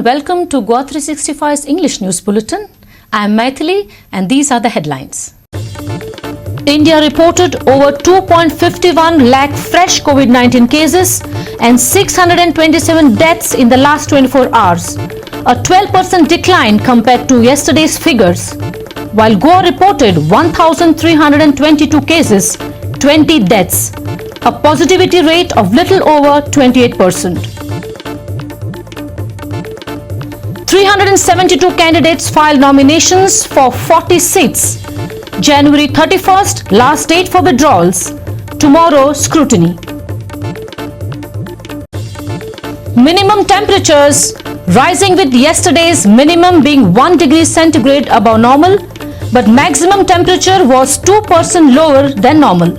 welcome to Goa 365's English News Bulletin. I am Maithili and these are the headlines. India reported over 2.51 lakh fresh COVID-19 cases and 627 deaths in the last 24 hours, a 12% decline compared to yesterday's figures. While Goa reported 1,322 cases, 20 deaths, a positivity rate of little over 28%. 372 candidates filed nominations for 40 seats. January 31st, last date for withdrawals. Tomorrow, scrutiny. Minimum temperatures rising with yesterday's minimum being 1 degree centigrade above normal, but maximum temperature was 2% lower than normal.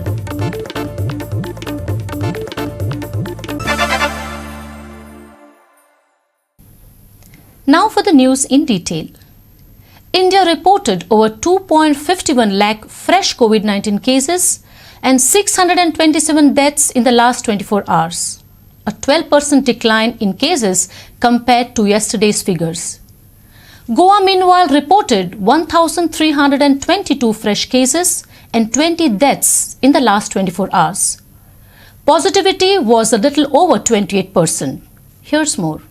Now for the news in detail. India reported over 2.51 lakh fresh COVID-19 cases and 627 deaths in the last 24 hours, a 12% decline in cases compared to yesterday's figures. Goa meanwhile reported 1,322 fresh cases and 20 deaths in the last 24 hours. Positivity was a little over 28%. Here's more.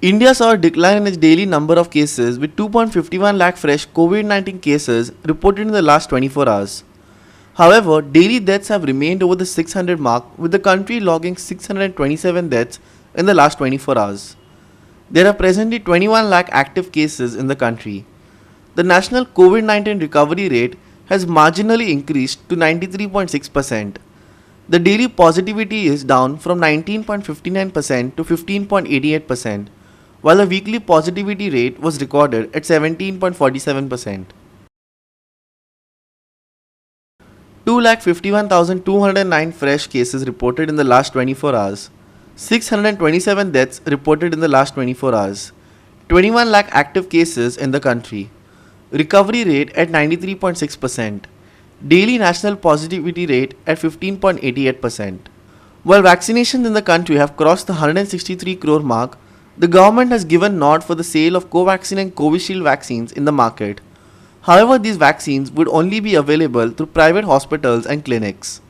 India saw a decline in its daily number of cases with 2.51 lakh fresh COVID-19 cases reported in the last 24 hours. However, daily deaths have remained over the 600 mark, with the country logging 627 deaths in the last 24 hours. There are presently 21 lakh active cases in the country. The national COVID-19 recovery rate has marginally increased to 93.6%. The daily positivity is down from 19.59% to 15.88%. while the weekly positivity rate was recorded at 17.47%. 2,51,209 fresh cases reported in the last 24 hours, 627 deaths reported in the last 24 hours, 21 lakh active cases in the country, recovery rate at 93.6%, daily national positivity rate at 15.88%. While vaccinations in the country have crossed the 163 crore mark, the government has given nod for the sale of Covaxin and Covishield vaccines in the market. However, these vaccines would only be available through private hospitals and clinics.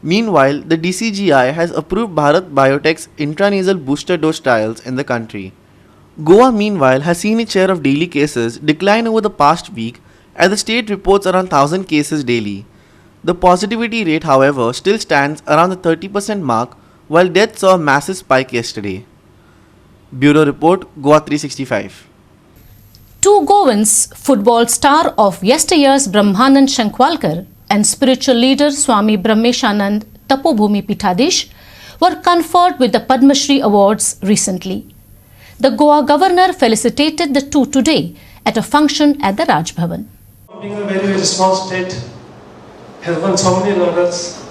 Meanwhile, the DCGI has approved Bharat Biotech's intranasal booster dose trials in the country. Goa, meanwhile, has seen its share of daily cases decline over the past week as the state reports around 1,000 cases daily. The positivity rate, however, still stands around the 30% mark, while deaths saw a massive spike yesterday. Bureau Report, Goa 365. Two Goans, football star of yesteryear's Brahmanand Shankwalkar and spiritual leader Swami Brahmeshanand Tapobhumi Pithadish, were conferred with the Padma Shri Awards recently. The Goa governor felicitated the two today at a function at the Raj Bhavan. Being a very, very small state, has won so many laurels,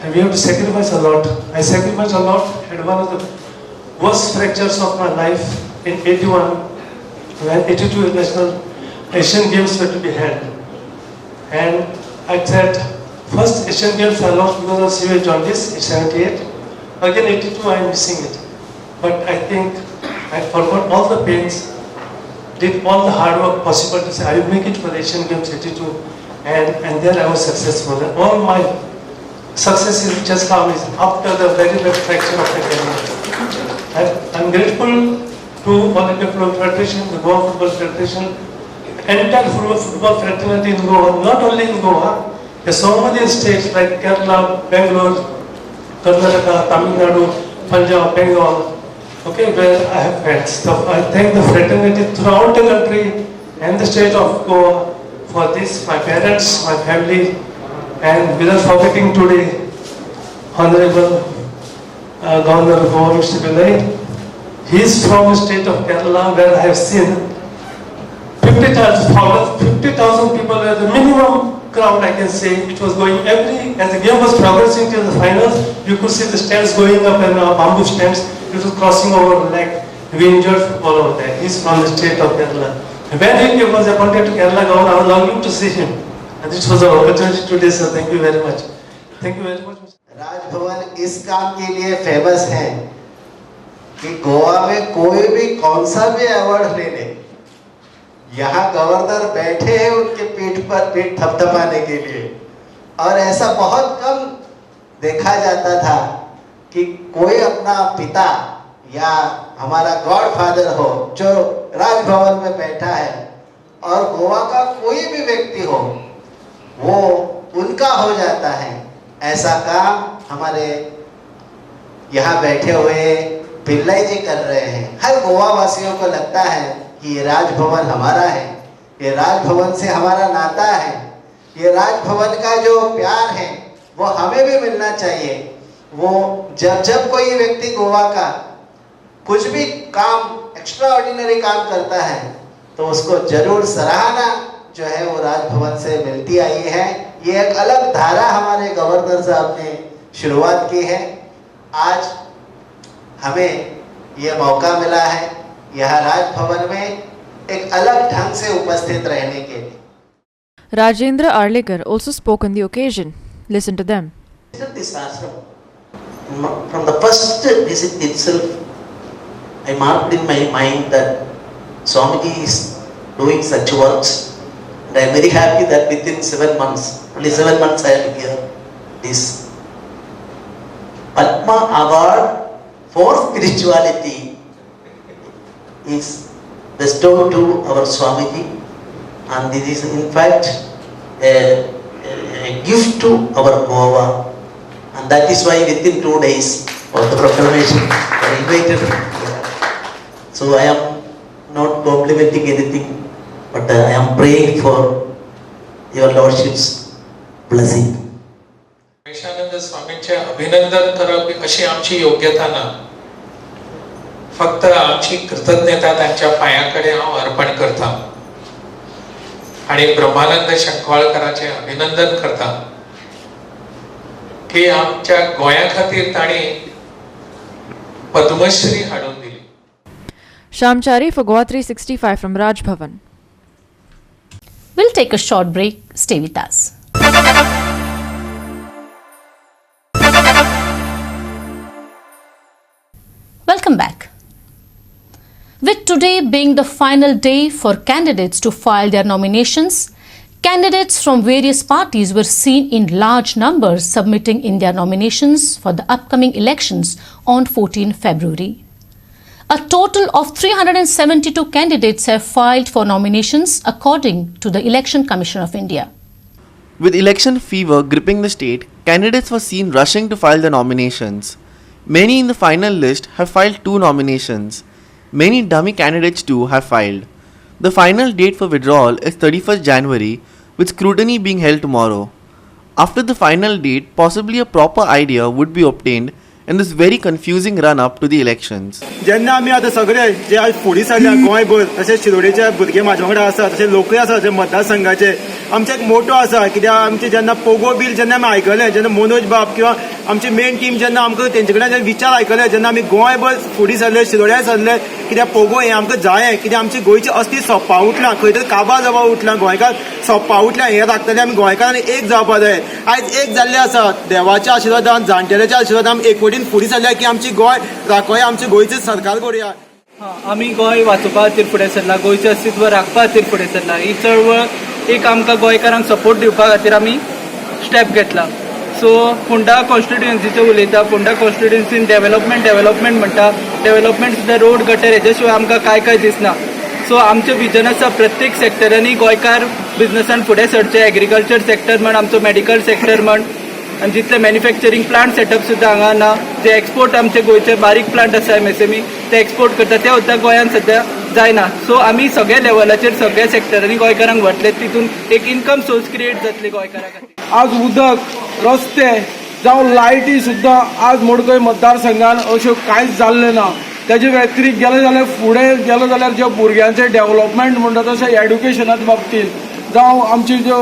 and we have to sacrifice a lot. I sacrificed a lot, had one of the worst fractures of my life in 81, when 82 National Asian Games were to be held. And I said, first Asian Games I lost because of severe jaundice in 78. Again 82 I am missing it. But I think I forgot all the pains, did all the hard work possible to say I will make it for the Asian Games 82, and then I was successful. And all my successes which has come is after the very bad fracture of the career. I'm grateful to All India Football Federation, the Goa Football Federation, entire football fraternity in Goa, not only in Goa, there are so many states like Kerala, Bangalore, Karnataka, Tamil Nadu, Punjab, Bengal, okay, where I have friends. So I thank the fraternity throughout the country and the state of Goa for this, my parents, my family, and without forgetting today, Honorable Governor of Goa, Mr. Pillai. He is from the state of Kerala, where I have seen 50,000 people were the minimum crowd, I can say. It was going as the game was progressing till the finals, you could see the stands going up and bamboo stands, it was crossing over the leg. We enjoyed football over there. He is from the state of Kerala. When he was appointed to Kerala Governor, I was longing to see him. And this was an opportunity today, sir. Thank you very much. Thank you very much. Raj Bhavan इस काम के लिए famous है कि गोवा में कोई भी कौन सा भी award ले ले, यहाँ गवर्नर बैठे हैं उनके पीठ थपथपाने के लिए। और ऐसा बहुत कम देखा जाता था कि कोई अपना पिता या हमारा गॉडफादर हो जो राजभवन में बैठा है और गोवा का कोई भी व्यक्ति हो वो उनका हो जाता है। ऐसा काम हमारे यहाँ बैठे हुए पिल्लाई जी कर रहे हैं। हर गोवा वासियों को लगता है कि ये राजभवन हमारा है, ये राजभवन से हमारा नाता है, ये राजभवन का जो प्यार है वो हमें भी मिलना चाहिए। वो जब कोई व्यक्ति गोवा का कुछ भी काम एक्स्ट्रा ऑर्डिनरी काम करता है तो उसको जरूर सराहना जो है वो राजभवन से मिलती आई है। ये एक अलग धारा हमारे गवर्नर साहब ने शुरुआत की है। आज हमें ये मौका मिला है यहाँ राजभवन में एक अलग ढंग से उपस्थित रहने के लिए। Rajendra Arlikar also spoke on the occasion. Listen to them. This ashram, from the first visit itself, I marked in my mind that Swamiji is doing such works, and I am very happy that within 7 months, only 7 months I am here, this Padma Award for spirituality is bestowed to our Swamiji, and this is in fact a gift to our Goa, and that is why within 2 days for the proclamation I am invited here. So I am not complimenting anything, but I am praying for your Lordship's blessing. Vivekananda स्वामींचे अभिनंदन करप अशी आमची योग्यता ना, फक्त आमची कृतज्ञता त्यांच्या पायाकडे हांव अर्पण करता आणि ब्रह्मानंद शंखवाळकरांचे अभिनंदन करता की आमच्या गोंया खातीर ताणी पद्मश्री हाडून दिली. Shamchari for Goa 365 from Raj Bhavan. We'll take a short break. Stay with us. Welcome back. With today being the final day for candidates to file their nominations, candidates from various parties were seen in large numbers submitting in their nominations for the upcoming elections on 14 February. A total of 372 candidates have filed for nominations according to the Election Commission of India. With election fever gripping the state, candidates were seen rushing to file their nominations. Many in the final list have filed 2 nominations. Many dummy candidates too have filed. The final date for withdrawal is 31st January, with scrutiny being held tomorrow. After the final date, possibly a proper idea would be obtained in this very confusing run-up to the elections. जेन्ना आमी आतां सगळे जे आज फुडें सरल्या गोंयभर तशेंच शिरोडेचे भुरगे म्हाजे वांगडा आसा तशें लोकूय आसा जे मतदारसंघाचे आमचे एक मोटो आसा कित्याक आमचे जेन्ना पोगो बील जेन्ना आमी आयकले जेन्ना मनोज बाब किंवा आमची मेन टीम जेन्ना आमकां तेंचे कडल्यान जे विचार आयकले जेन्ना आमी गोंयभर फुडें सरले शिरोड्या सरले कित्याक पोगो हें आमकां जायें कित्याक आमची गोंयची अस्ती सोप्पा उठला खंय तरी काबार जावपा उठला गोंयकार सोप्पा उठल्या हें राखतले आमी गोंयकारांनी एक जावपा जाय. आयज एक जाल्ले आसा देवाच्या आशिर्वादान जाणटेल्याच्या आशिर्वादान एकवटीन फुडें सरल्या की आमची गोंय राखोया आमचे गोंयचें सरकार करूया. आमी गोंय वाचोवपा खातीर फुडें सरला गोंयचें अस्तित्व राखपा खातीर फुडें सरला. ही चळवळ एक आमकां गोंयकारांक सपोर्ट दिवपा खातीर आमी स्टेप घेतला. सो फोंडा कॉन्स्टिट्युएन्सीचें उलयता फोंडा कॉन्स्टिट्युएन्सीन डेव्हलपमेंट म्हणटा डेव्हलपमेंट सुद्दां रोड गटर हेजे शिवाय आमकां काय दिसना. सो आमचें विजन आसा प्रत्येक सेक्टरांनी गोंयकार बिजनसान फुडें सरचे. एग्रीकल्चर सेक्टर म्हण आमचो मेडिकल सेक्टर म्हण आनी जितले मॅन्युफॅक्चरींग प्लांट सेटअप सुद्दां हांगा ना. जे एक्सपोर्ट आमचे गोंयचे बारीक प्लांट आसा एमएसएमई ते एक्सपोर्ट करता ते सुद्दां गोंयांत सद्या जायना. सो आमी सगळ्या लेवलाचेर सगळ्या सेक्टरांनी गोंयकारांक वतले तितून एक इन्कम सोर्स क्रिएट जातली गोंयकारां खातीर. आज उदक रस्ते जावं लायटी सुद्दां आज मडकय मतदारसंघान अश्यो कांयच जाल्ले ना. तेजे व्यतिरिक्त गेले जाल्यार फुडें गेलो जाल्यार जे भुरग्यांचे डेव्हलपमेंट म्हणटा तशें एड्युकेशनाच्या बाबतींत जावं आमची ज्यो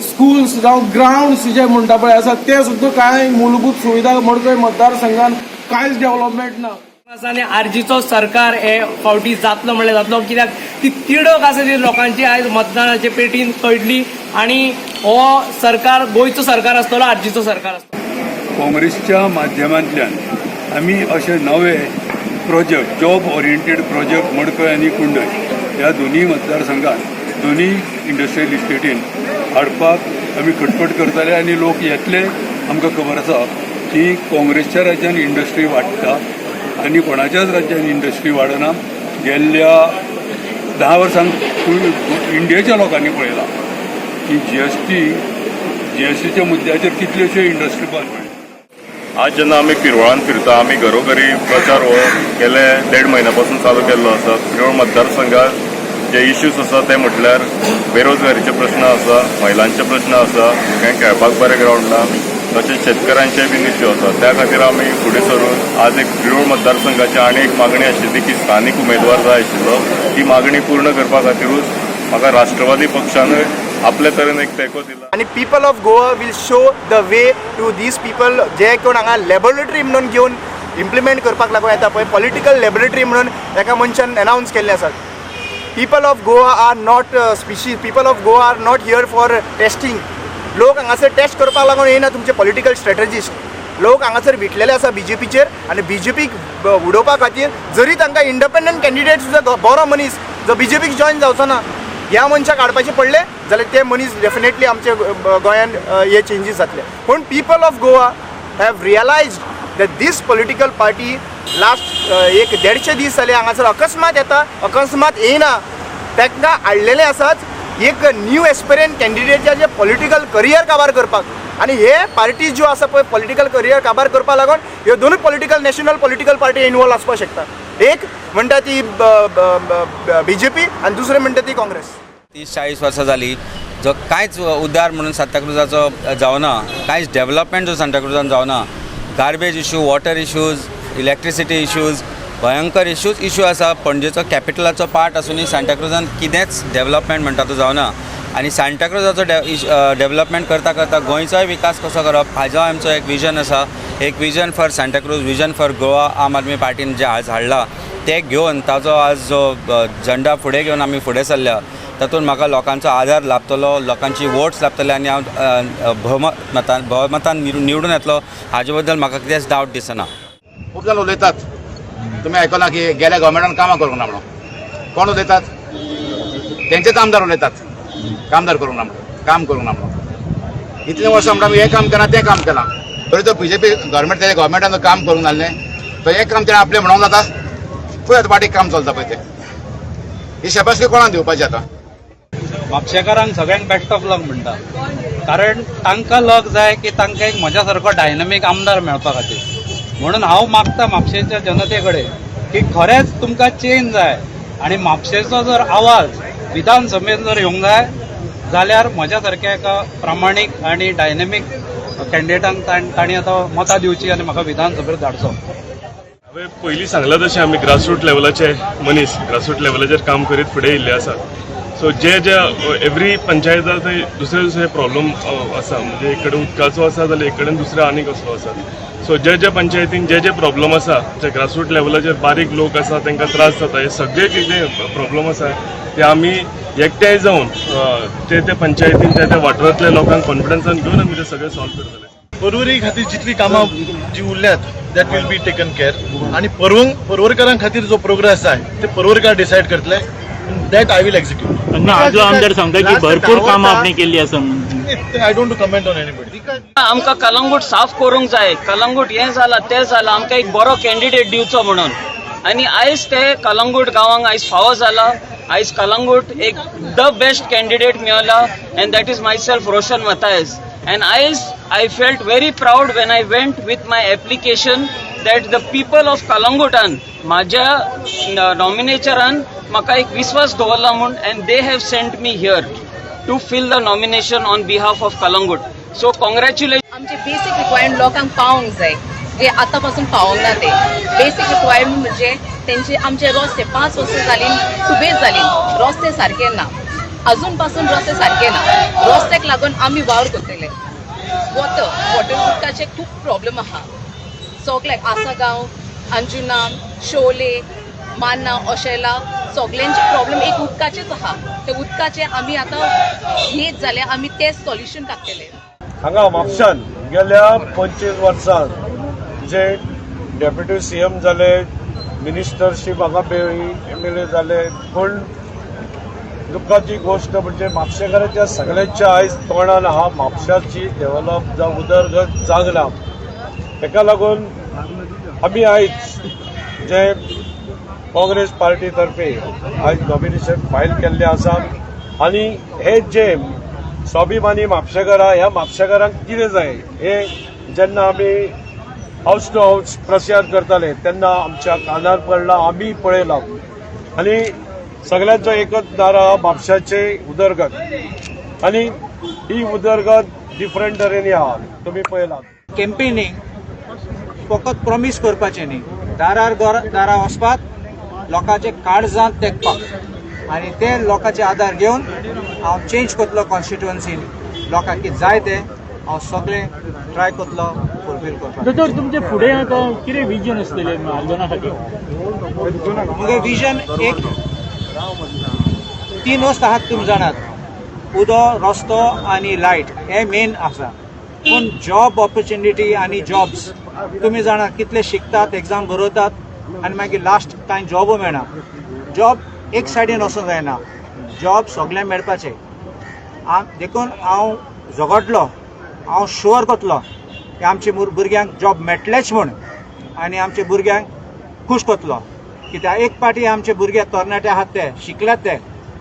स्कुल्स जावं ग्राउंड्स जे म्हणटा पळय आसा ते सुद्दां कांय मूलभूत सुविधा मडकय मतदारसंघान कांयच डेव्हलपमेंट ना. आनी आरजीचो सरकार हे फावटी जातलो म्हणल्यार जातलो कित्याक ती तिडक आसा ती लोकांची आयज मतदानाचे पेटीन कळटली आनी हो सरकार गोंयचो सरकार आसतलो आरजीचो सरकार आसतलो. काँग्रेसच्या माध्यमांतल्यान आमी अशे नवे प्रोजेक्ट जॉब ओरिएंटेड प्रोजेक्ट मडकय आनी कुंडय ह्या दोन्ही मतदारसंघात दोन्ही इंडस्ट्रियल इस्टेटीन हाडपाक आमी खटपट करताले आनी लोक येतले आमकां खबर आसा की काँग्रेसच्या राज्यान इंडस्ट्री वाडटा आनी कोणाच्याच राज्यान इंडस्ट्री वाडना. गेल्ल्या 10 वर्सांक इंडियेच्या लोकांनी पळयला की जीएसटीच्या मुद्द्याचेर कितल्योश्यो इंडस्ट्री बंद पडल्या. आज जेन्ना आमी पिरवळान फिरता आमी घरोघरी प्रचार हो गेले 1.5 म्हयन्यापासून चालू केल्लो आसा. पिरवळ मतदारसंघात जे इश्यूज आसा ते म्हटल्यार बेरोजगारीचे प्रश्न आसा, महिलांचे प्रश्न आसा, कांय खेळपाक बरे ग्रावंड ना, तशेंच शेतकऱ्यांचे बीन इश्यू आसा. त्या खातीर आमी फुडें सरून आज एक पिरवळ मतदारसंघाची आनी एक मागणी आशिल्ली की स्थानीक उमेदवार जाय आशिल्लो. ती मागणी पूर्ण करपा खातीरूच म्हाका राष्ट्रवादी पक्षान आपले तरेन एक तेंको दिला. आणि people of Goa will show the way to these people जे कोण हांगा लॅबोरेटरी म्हणून घेवन इम्प्लिमेंट करपाक लागून येता पळय, पॉलिटिकल लॅबोरेटरी म्हणून एका मनशान अनावन्स केल्ले आसात. People of Goa are not species, people of Goa are not here for testing. लोक हांगासर टेस्ट करपाक लागून येयना तुमचे पॉलिटिकल स्ट्रॅटेजिस्ट. लोक हांगासर विटलेले आसा बीजेपीचेर आनी बीजेपीक उडोवपा खातीर जरी तांकां इंडिपेंडंट कॅन्डिडेट सुद्दां बरो मनीस जो बीजेपीक जॉयन जावचो ना ह्या मनशाक हाडपाचे पडले जाल्यार ते मनीस डेफिनेटली आमच्या गोंयांत हे चेंजीस जातले. पूण people of Goa have realised that this political party last 150 दीस जाले हांगासर अकस्मात येता, अकस्मात येयना. तांकां हाडलेले आसात एक न्यू एस्पिरंट कॅन्डिडेट जे पॉलिटिकल करियर काबार करपाक. आनी हे पार्टी ज्यो आसा पळय पॉलिटिकल करियर काबार करपा लागून ह्यो दोनूय political national political party involve आसपाक शकता. एक म्हणटा ती बीजेपी आनी दुसरी म्हणटा ती काँग्रेस. 30-40 वर्सां जाली जो कांयच उद्धार म्हणून सांताक्रुजाचो जावना, कांयच डेव्हलपमेंट जो सांताक्रुजान जावना. Garbage issue, water issues, electricity issues, भयंकर इश्यू आसा. पणजेचो कॅपिटलाचो पार्ट आसूनय सांताक्रुजान कितेंच डेव्हलपमेंट म्हणटा तो जावना. आनी सांताक्रुजाचो डेव्हलपमेंट करता करता गोंयचोय विकास कसो करप हाजो आमचो एक विजन आसा. एक vision for Santacruz, vision for Goa आम आदमी पार्टीन जे आज हाडला ते घेवन ताजो आज जो झंडा फुडें घेवन आमी फुडें सरल्या तातूंत म्हाका लोकांचो आदार लाभतलो, लोकांची वोट्स लाभतले आनी हांव भोवमतान निवडून येतलो हाजे बद्दल म्हाका कितेंच डावट दिसना. खूब जाण उलयतात, तुमी आयकलां की गेल्या गव्हर्मेंटान कामां करूंक ना म्हणून. कोण उलयतात? तेंचेच आमदार उलयतात कामदार करूंक ना म्हणून, काम करूंक ना म्हणून. इतले वर्सां म्हणटा आमी हें काम केलां तें काम केलां. तरी तो बीजेपी गव्हर्मेंट तेच्या गव्हर्मेंटान काम करूंक नासलें तो एक काम तेणें आपलें म्हणूंक जाता. पळय आतां पाटीक काम चलता पळय तें. ही शाबासकी कोणाक दिवपाची आतां? म्हापशेकारांक सगळ्यांक बेस्ट ऑफ लक म्हणटा. कारण तांकां लक जाय की तांकां एक म्हज्या सारको डायनॅमीक आमदार मेळपा खातीर. म्हणून हांव मागता म्हापशेच्या जनते कडेन की खरेंच तुमकां चेंज जाय आनी म्हापशेचो जर आवाज विधानसभेत जर येवंक जाय जाल्यार म्हज्या सारक्या एका प्रामाणीक आनी डायनॅमीक कॅन्डिडेटांक तांणी आतां मतां दिवची आनी म्हाका विधानसभेत धाडचो. हांवें पयलीं सांगलां तशें आमी ग्रासरूट लेवलाचे मनीस ग्रासरूट लेवलाचेर काम करीत फुडें येयल्ले आसात. सो जे एवरी पंचायतात दुसरे दुसरे प्रॉब्लम आसा. म्हणजे एक कडेन उदकाचो आसा जाल्यार एक कडेन दुसरो आनी कसलो आसा. सो जे पंचायतीन जे प्रॉब्लम आसा जे ग्रासरूट लेवलाचेर बारीक लोक आसा तांकां त्रास जाता हे सगळे कितें प्रॉब्लम आसा ते आमी एकठांय जावन ते पंचायतीन त्या वाठारांतल्या लोकांक कॉन्फिडन्सान घेवन आमी ते सगळे सॉल्व करतले. पर्वरी खातीर जितली कामां जी उरल्यात that will be taken care. आनी पर्वरकारां खातीर जो प्रोग्रेस जाय ते पर्वरकार डिसायड करतले. That I will execute. आजो आमदार सांगता की भरपूर कामां आपणी केल्ली आसा. I don't comment on anybody. आमकां कलंगूट साफ करूंक जाय. कलंगूट हें जालां तें जालां आमकां एक बरो कॅन्डिडेट दिवचो म्हणून. आनी आयज ते कलंगूट गांवांक आयज फावो जाला. आयज कलंगूट एक द बेस्ट कॅन्डिडेट मेळला and that is myself Roshan मतायज. And I felt very proud when I went with my application that the people of Kalangutan, माझ्या nominacharan म्हाका एक विश्वास दवरला म्हूण and they have sent me here to fill the nomination on behalf of Kalangut. So congratulations. आमचे basic requirement लोकांक पावोंक जाय जे आतां पासून पावोंक ना ते. बेसिक रिक्वायरमेंट म्हणजे तेंचे आमचे रस्ते 5 वर्सां जालीं सुबेज जालीं रस्ते सारके ना. अजून पासून रस्ते सारके ना. रस्त्याक लागून आमी वावर करतले. वॉटर उदकाचे खूब प्रॉब्लेम आहा. सगळ्याक आसागांव, अंजुना, शोले, माना, ओशेला सगळ्यांचे प्रॉब्लेम एक उदकाचेच आहा. ते उदकाचे आमी आतां हेच जाले आमी ते सॉल्युशन काडटले. हांगा म्हापशान गेल्या 25 वर्सां जे डेप्युटी CM जाले मिनिस्टरशीप हांगा मेळ्ळी, MLA जाले, पूण दुःखाची गोष्ट म्हणजे म्हापशेकारांच्या सगळ्यांच्या आयज तोंडान आहा म्हापशाची डेव्हलप जावं उदरगत जागना. ताका लागून आमी आयज जे काँग्रेस पार्टी तर्फे आयज नॉमिनेशन फायल केल्लें आसा आनी हे जे स्वाभिमानी म्हापशेकारां ह्या म्हापशेकारांक कितें जाय हे जेन्ना आमी हावस टू हावस प्रचार करताले तेन्ना आमच्या कानार पडला, आमी पळयला आनी सगळ्यांचो एकच नारो आहा म्हापशाचे उदरगत आनी ही उदरगत डिफरंट तरेनी आहा. तुमी पळयलात कॅम्पेनींग फकत प्रॉमीस करपाचें न्ही, दारार वचपाक लोकांचे काळजांत तेंकपाक आनी ते लोकांचे आदार घेवन हांव चेंज करतलो कॉन्स्टिट्युएन्सीन. लोकांक कितें जाय तें हांव सगळें ट्राय करतलो फुलफील करपाक. दोतोर तुमचे फुडें आतां कितें विजन आसतलें म्हालदोना खातीर? म्हजें विजन एक 3 वस्त आहात तुमी जाणात, उदो, रस्तो आनी लायट हे मेन आसा. पूण जॉब ऑपॉर्च्युनिटी आनी जॉब्स तुमी जाणात कितले शिकतात, एग्जाम बरोवतात आनी मागीर लास्ट कांय जॉबूय मेळना. जॉब एक सायडीन वचूंक जायना, जॉब सगळ्यांक मेळपाचें. देखून हांव झगडलो, हांव शुअर करतलो की आमच्या भुरग्यांक जॉब मेळटलेच म्हूण आनी आमच्या भुरग्यांक खूश करतलो. कित्याक एक पाटी आमचे भुरगे तरणाटे आहात ते शिकल्यात ते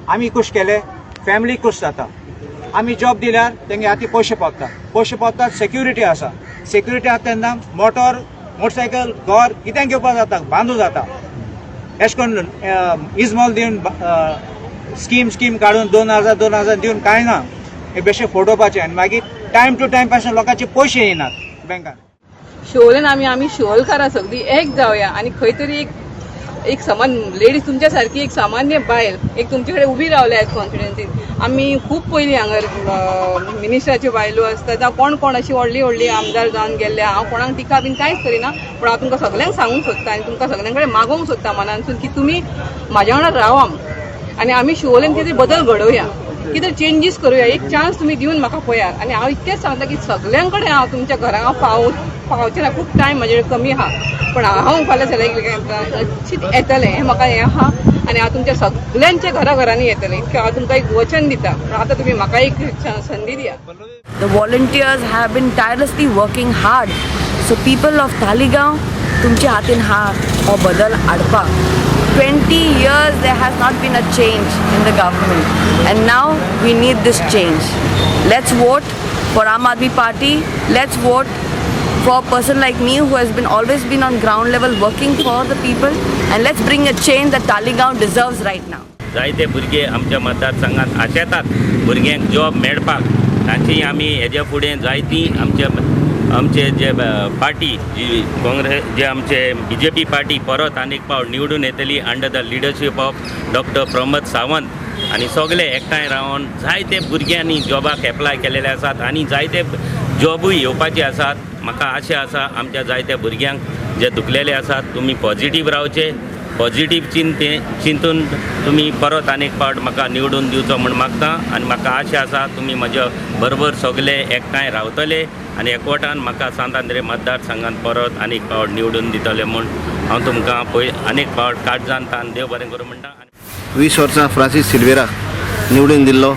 आमी खूश केले, फॅमिली खूश जाता. आमी जॉब दिल्यार तेंगे हाती पयशे पावतात, सेक्युरिटी आसा. सेक्युरिटी आसा तेन्ना मोटरसायकल, घर कितें घेवपाक जाता, बांदूं जाता. अशें करून इजमॉल दिवन स्कीम काडून 2000 दिवन कांय ना. हे बेश्टे फोडोवपाचें आनी मागीर टायम टू टायम पासून लोकांचे पयशे येनात बँकान. शिवोलेन आमी शिवोलकारां सगळीं एक जावया आनी खंय तरी एक समान लेडीज तुमच्या सारकी एक सामान्य बायल एक तुमचे कडेन उबी रावल्या कॉन्फिडन्सीन. आमी खूब पयलीं हांगा मिनिस्टराच्यो बायलो आसता जावं कोण अशी व्हडली आमदार जावन गेल्ले. हांव कोणाक टिका बीन कांयच करिना, पूण हांव तुमकां सगळ्यांक सांगूंक सोदता आनी तुमकां सगळ्यां कडेन मागोवंक सोदता मनानसून की तुमी म्हाज्या वांगडा रावा आनी आमी शिवोलेन कितें बदल घडोवया, कितें चेंजीस करूया. एक चान्स तुमी दिवन म्हाका पळयात. आनी हांव इतकेंच सांगता की सगळ्यां कडेन हांव तुमच्या घरां पावचें ना, खूब टायम म्हाजे कडेन कमी आहा. पण हांव फाल्यां सेलेक्ट येतलें हें म्हाका हें आहा आनी हांव तुमच्या सगळ्यांच्या घरांनी येतलें इतकें हांव तुमकां एक वचन दिता. पण आतां तुमी म्हाका एक संदी दिया. The volunteers have been tirelessly working hard. So people of Taligaon, तुमचे हातीन हा हो बदल हाडपाक. 20 years there has not been a change in the government and now we need this change. Let's vote for Aam Aadmi Party. Let's vote for a person like me who has always been on ground level working for the people, and let's bring a change that Taligaon deserves right now. जायते भुरगे आमच्या मतदारसंघात आशेतात भुरग्यांक job मेळपाक. तांची आमी हेज्या फुडें जायती आमचे जे पार्टी जी काँग्रेस जे आमचे BJP पार्टी परत आनीक फावट निवडून येतली under the leadership of doctor Pramod Sawant आनी सगळे एकठांय रावन जायते भुरग्यांनी जॉबाक एप्लाय केलेले आसात आनी जायते जॉबूय येवपाचे आसात. म्हाका आशा आसा आमच्या जायत्या भुरग्यांक जे दुखलेले आसात तुमी पॉझिटीव रावचे, पॉझिटीव चिंतून तुमी परत आनीक फावट म्हाका निवडून दिवचो म्हूण मागता. आनी म्हाका आशा आसा तुमी म्हज्या बरोबर सगळे एकठांय रावतले आनी एकवटान म्हाका सांतांद्रे मतदारसंघात परत आनीक फावट निवडून दितले म्हूण हांव तुमकां आनीक फावट काळजांतान देव बरें करूं म्हणटा. 20 वर्सां फ्रांसीस सिल्वेरा निवडून दिल्लो.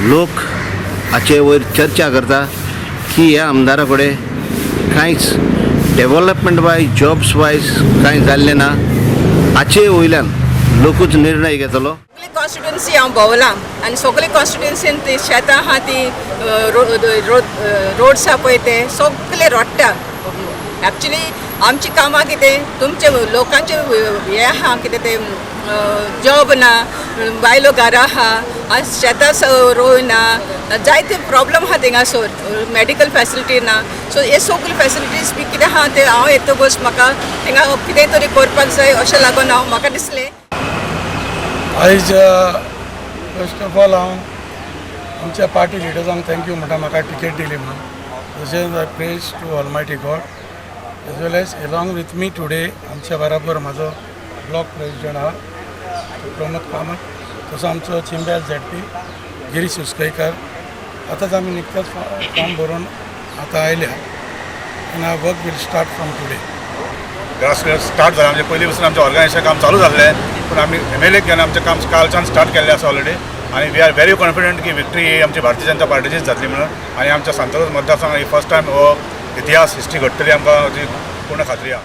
लोक हाचे वयर चर्चा करता की ह्या आमदारा कडेन कांयच डेव्हलपमेंट वायज जॉब्स वायज कांय जाल्लें ना. हाचे वयल्यान लोकूच निर्णय घेतलो. सगळी कॉन्स्टिट्युएन्सी हांव भोंवलां आनी सगळी कॉन्स्टिट्युएन्सीन ती शेतां आहा ती रोड्स आहा पळय ते सगळे रोडटा. एक्चुली आमची कामां कितें तुमचे लोकांचे हें आहा कितें ते जॉब ना, बायलो घरा आहा, शेतां रोयना, जायते प्रॉब्लम आहा थिंगासोर, मेडिकल फॅसिलिटी ना. सो हे सगळी फॅसिलिटीज बी कितें आहा ते हांव येतगोच म्हाका थिंगा कितें तरी करपाक जाय अशें लागून म्हाका दिसलें. आयज फर्स्ट ऑफ ऑल हांव आमच्या पार्टी लिडर्सांक थँक्यू म्हणटा म्हाका टिकेट दिली म्हणून. तशेंच I praise to almighty God as well as along with me today आमच्या बरोबर म्हाजो ब्लॉक प्रेसिडेंट आहा प्रमोद कामत, तसो आमचो चिंब्याल ZP गिरीश उसकयकर. आतांच आमी निकतेच फॉर्म भरून आतां आयल्या आनी our work will start from today. Grass start जालें म्हणजे पयलीं पासून आमचें ऑर्गनायझेशन काम चालू जाल्लें पूण आमी MLA केलें आमचें काम कालच्यान स्टार्ट केल्लें आसा ऑलरेडी आनी वी आर व्हेरी कॉन्फिडंट की विक्ट्री ही आमची भारतीय जनता पार्टीचीच जातली म्हणून आनी आमच्या सांताक्रूज मतदारसंघात फर्स्ट टायम हो इतिहास हिस्ट्री घडटली आमकां जी पूर्ण खात्री आहा.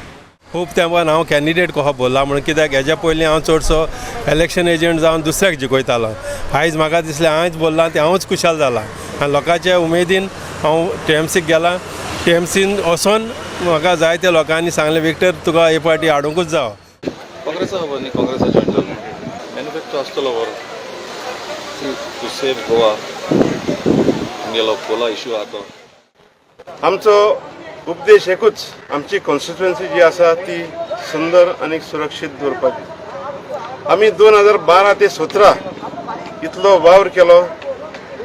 खूब तेंपान हांव कॅन्डिडेट कहो बोल्ला म्हणून कित्याक हेज्या पयलीं हांव चडसो इलेक्शन एजंट जावन दुसऱ्याक जिखयतालो. आयज म्हाका दिसलें हांवेंच बोल्लां तें हांवूच खुशाल जाला आनी लोकांच्या उमेदीन हांव TMCक गेलां. TMCन वचोन म्हाका जायत्या लोकांनी सांगलें विक्टर तुका हे पार्टी हाडूंकूच जावो. काँग्रेसा खबर न्ही काँग्रेसा जॉयन जालो मॅनिफेस्टो आसतलो बरो टू सेव गोवा आमगेलो पोला इश्यू आहा तो. आमचो उपदेश एकूच आमची कॉन्स्टिट्युएन्सी जी आसा ती सुंदर आनी सुरक्षीत दवरपाची. आमी 2012 ते 17 इतलो वावर केलो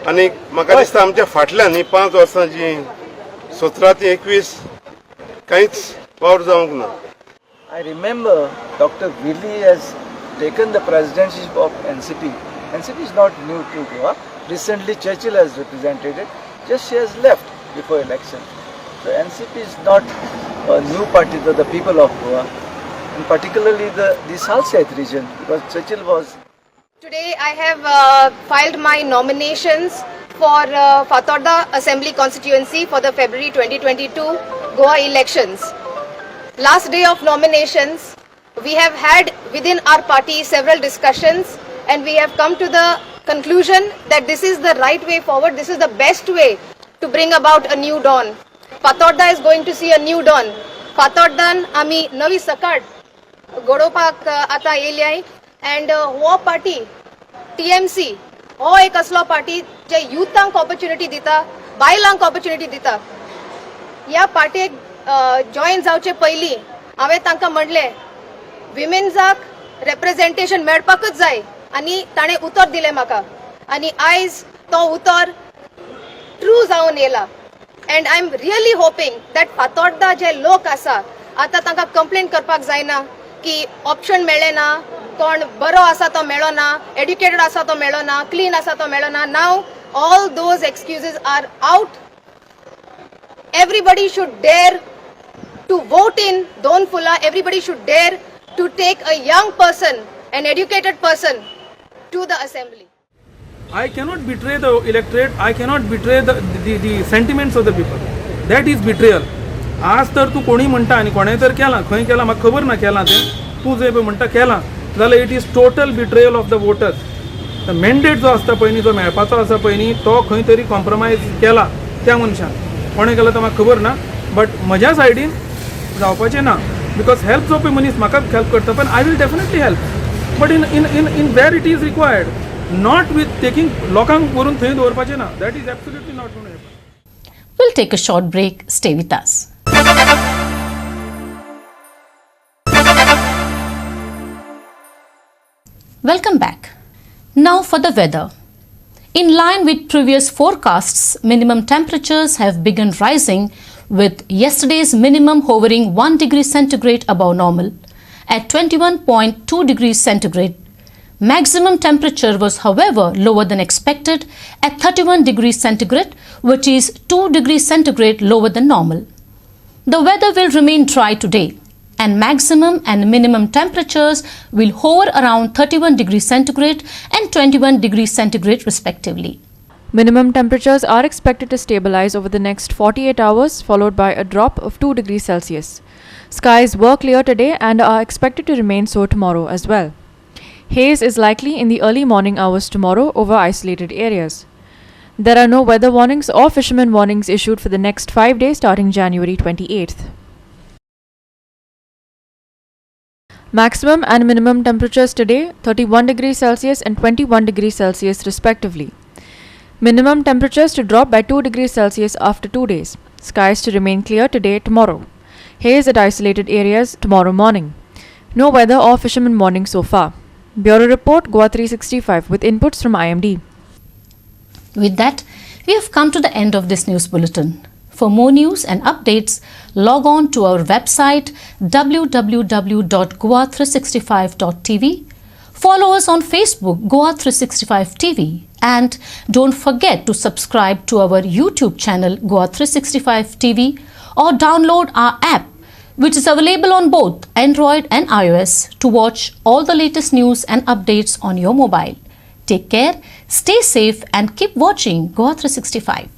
आनी म्हाका दिसता आमच्या फाटल्यान ही 5 वर्सां जी 17 ते 21 कांयच वावर जावंक ना. I remember Dr. Willi has taken the presidency of NCP. NCP is not new to Goa. Recently Churchill has represented it. Just she has left before election. So NCP is not a new party to the people of Goa, and particularly the South region, because Churchill was. Today I have filed my nominations for Fatorda Assembly constituency for the February 2022 Goa elections. Last day of nominations, we have had within our party several discussions and we have come to the conclusion that this is the right way forward, this is the best way to bring about a new dawn. Fatorda is going to see a new dawn. Fatordan आमी नवी सकाळ घडोवपाक आतां येयल्याय and हो party TMC हो एक असलो party जे युथांक ऑपॉर्च्युनिटी दिता, बायलांक ऑपॉर्च्युनिटी दिता. ह्या पार्टेक जॉईन जावचे पयलीं हांवें तांकां म्हणलें विमेन्साक रेप्रेजेंटेशन मेळपाकच जाय आनी ताणें उतर दिलें म्हाका आनी आयज तो उतर ट्रू जावन येयला. End I am really hoping that Fatorda जे लोक आसा आतां तांकां कंप्लेन करपाक जायना की ऑप्शन मेळ्ळें ना, कोण बरो आसा तो मेळ्ळो ना, एड्युकेटेड आसा तो मेळ्ळो ना, क्लीन आसा तो मेळ्ळो ना. Now all those excuses are out. Everybody should dare to vote in Don Fulla. Everybody should dare to take a young person, an educated person, to the assembly. I cannot betray the electorate. I cannot betray the sentiments of the people. That is betrayal. आज तर तू कोणी म्हणटा आनी कोणें तर केलां, खंय केलां म्हाका खबर ना केलां तें, तूं जे पळय म्हणटा केलां जाल्यार it is total betrayal of the voters. Mandate जो आसता पळय न्ही, जो मेळपाचो आसा पळय न्ही, तो खंय तरी कॉम्प्रमायज केला त्या मनशान. कोणें केला तो म्हाका खबर ना, बट म्हज्या सायडीन जावपाचें ना. बिकॉज हेल्प जो पळय मनीस म्हाकाच हेल्प करता, पण I will definitely help, but in where it is required, not with taking लोकांक व्हरून थंय दवरपाचें ना. That is absolutely not going to happen. We'll take a short break. Stay with us. Welcome back. Now for the weather. In line with previous forecasts, minimum temperatures have begun rising, with yesterday's minimum hovering 1 degree centigrade above normal at 21.2 degrees centigrade. Maximum temperature was, however, lower than expected at 31 degrees centigrade, which is 2 degrees centigrade lower than normal. The weather will remain dry today, and maximum and minimum temperatures will hover around 31 degrees centigrade and 21 degrees centigrade respectively. Minimum temperatures are expected to stabilize over the next 48 hours, followed by a drop of 2 degrees Celsius. Skies were clear today and are expected to remain so tomorrow as well. Haze is likely in the early morning hours tomorrow over isolated areas. There are no weather warnings or fishermen warnings issued for the next 5 days starting January 28th. Maximum and minimum temperatures today 31 degrees Celsius and 21 degrees Celsius respectively. Minimum temperatures to drop by 2 degrees Celsius after 2 days. Skies to remain clear today, tomorrow. Haze at isolated areas tomorrow morning. No weather or fishermen warning so far. Bureau Report, Goa 365 with inputs from IMD. With that, we have come to the end of this news bulletin. For more news and updates, log on to our website www.goa365.tv. Follow us on Facebook, Goa365 TV, and don't forget to subscribe to our YouTube channel, Goa365 TV, or download our app, which is available on both Android and iOS to watch all the latest news and updates on your mobile. Take care, stay safe and keep watching Goa 365.